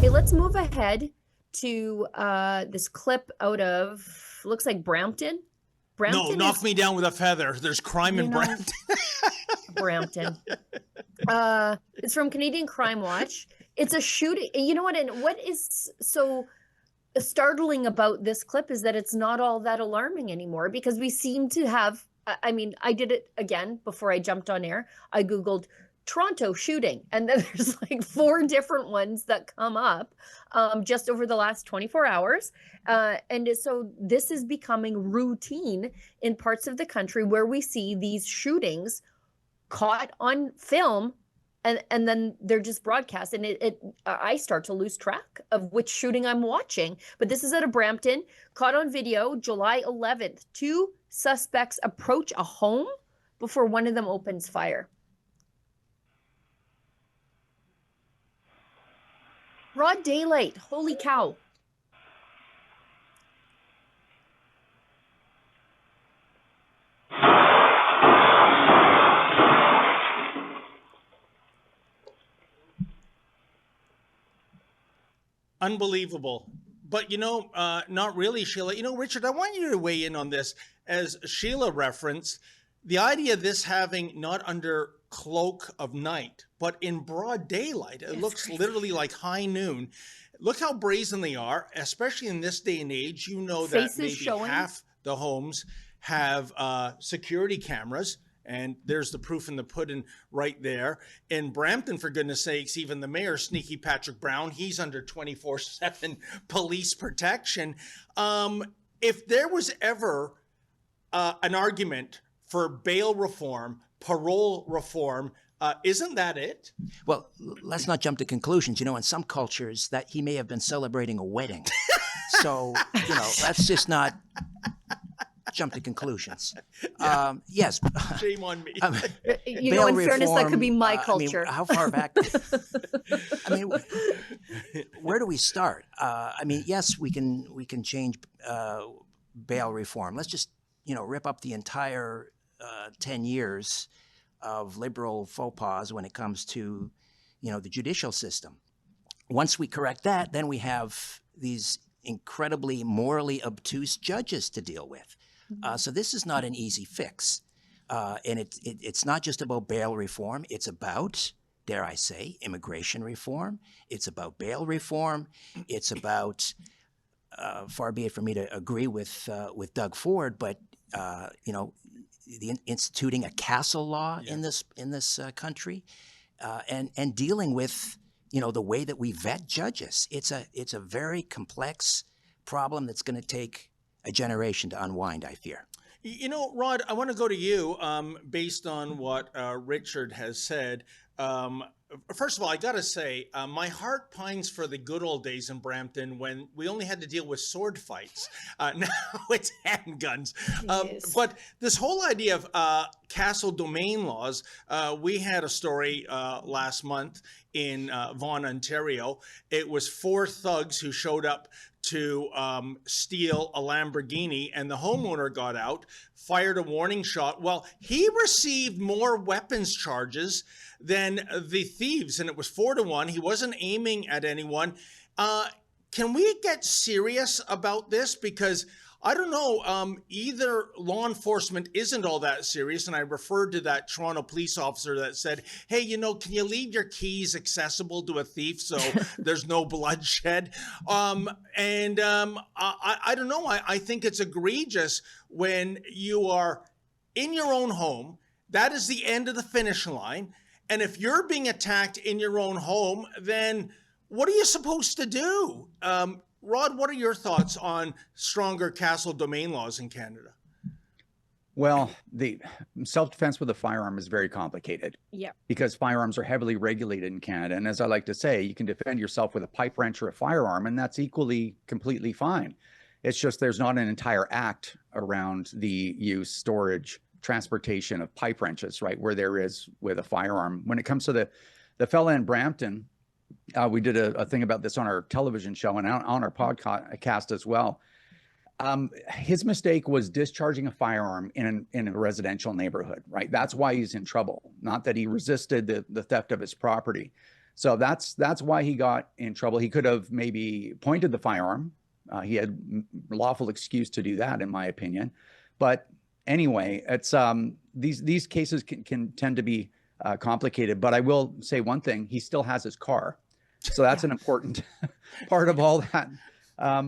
Okay, let's move ahead to this clip out of, looks like Brampton. No, Brampton knock is, me down with a feather. There's crime you in know, Brampton. Brampton. It's from Canadian Crime Watch. It's a shooting. You know what? And what is so startling about this clip is that it's not all that alarming anymore, because we seem to have, I mean, I did it again before I jumped on air. I Googled Toronto shooting, and then there's like 4 different ones that come up just over the last 24 hours. And so this is becoming routine in parts of the country where we see these shootings caught on film, and then they're just broadcast, and I start to lose track of which shooting I'm watching. But this is out of Brampton, caught on video July 11th. 2 suspects approach a home before one of them opens fire. Broad daylight, holy cow. Unbelievable. But, not really, Sheila. Richard, I want you to weigh in on this. As Sheila referenced, the idea of this having not under cloak of night, but in broad daylight, it looks crazy. Literally like high noon. Look how brazen they are, especially in this day and age. You know that maybe half the homes have security cameras. And there's the proof in the pudding right there. In Brampton, for goodness sakes, even the mayor, Sneaky Patrick Brown, he's under 24/7 police protection. If there was ever an argument for bail reform, parole reform, isn't that it? Well, let's not jump to conclusions. In some cultures that he may have been celebrating a wedding. So, let's just not jump to conclusions. Yes. Shame on me. In fairness, that could be my culture. How far back? Where do we start? Yes, we can change bail reform. Let's just, rip up the entire 10 years of liberal faux pas when it comes to, the judicial system. Once we correct that, then we have these incredibly morally obtuse judges to deal with. So this is not an easy fix. And it's not just about bail reform. It's about, dare I say, immigration reform. It's about bail reform. It's about, far be it for me to agree with Doug Ford, but instituting a castle law in this country, and dealing with the way that we vet judges. It's a very complex problem that's going to take a generation to unwind, I fear. Rod, I want to go to you based on what Richard has said. First of all, I got to say, my heart pines for the good old days in Brampton when we only had to deal with sword fights. Now it's handguns. Yes. But this whole idea of castle domain laws, we had a story last month in Vaughan, Ontario. It was 4 thugs who showed up to steal a Lamborghini, and the homeowner got out, fired a warning shot. Well, he received more weapons charges than the thieves, and it was 4-1. He wasn't aiming at anyone. Can we get serious about this? Because I don't know, either law enforcement isn't all that serious. And I referred to that Toronto police officer that said, hey, can you leave your keys accessible to a thief so there's no bloodshed? I don't know. I think it's egregious when you are in your own home. That is the end of the finish line. And if you're being attacked in your own home, then what are you supposed to do? Rod, what are your thoughts on stronger castle domain laws in Canada? Well, the self-defense with a firearm is very complicated. Yeah. Because firearms are heavily regulated in Canada. And as I like to say, you can defend yourself with a pipe wrench or a firearm, and that's equally completely fine. It's just there's not an entire act around the use, storage, transportation of pipe wrenches, right, where there is with a firearm. When it comes to the fella in Brampton, we did a thing about this on our television show and on our podcast as well. His mistake was discharging a firearm in a residential neighborhood, right? That's why he's in trouble, not that he resisted the theft of his property. So that's why he got in trouble. He could have maybe pointed the firearm. He had lawful excuse to do that, in my opinion. But anyway, it's these cases can tend to be complicated. But I will say one thing: he still has his car, so that's an important part of all that.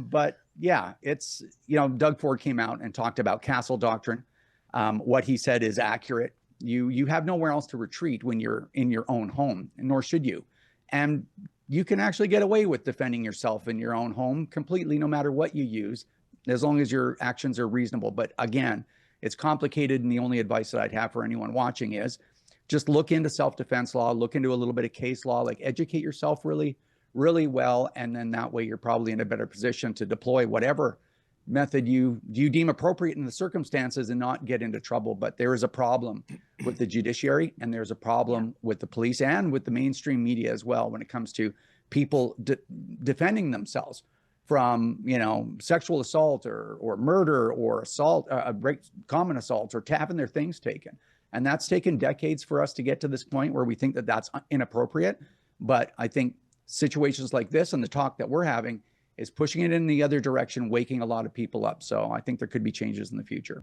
But yeah, it's, Doug Ford came out and talked about castle doctrine. What he said is accurate. You have nowhere else to retreat when you're in your own home, nor should you. And you can actually get away with defending yourself in your own home completely, no matter what you use, as long as your actions are reasonable. But again, it's complicated. And the only advice that I'd have for anyone watching is just look into self-defense law, look into a little bit of case law, like educate yourself really, really well. And then that way you're probably in a better position to deploy whatever method you deem appropriate in the circumstances and not get into trouble. But there is a problem with the judiciary, and there's a problem with the police and with the mainstream media as well when it comes to people defending themselves from, sexual assault or murder or assault, common assaults, or having their things taken. And that's taken decades for us to get to this point where we think that that's inappropriate. But I think situations like this and the talk that we're having is pushing it in the other direction, waking a lot of people up. So I think there could be changes in the future.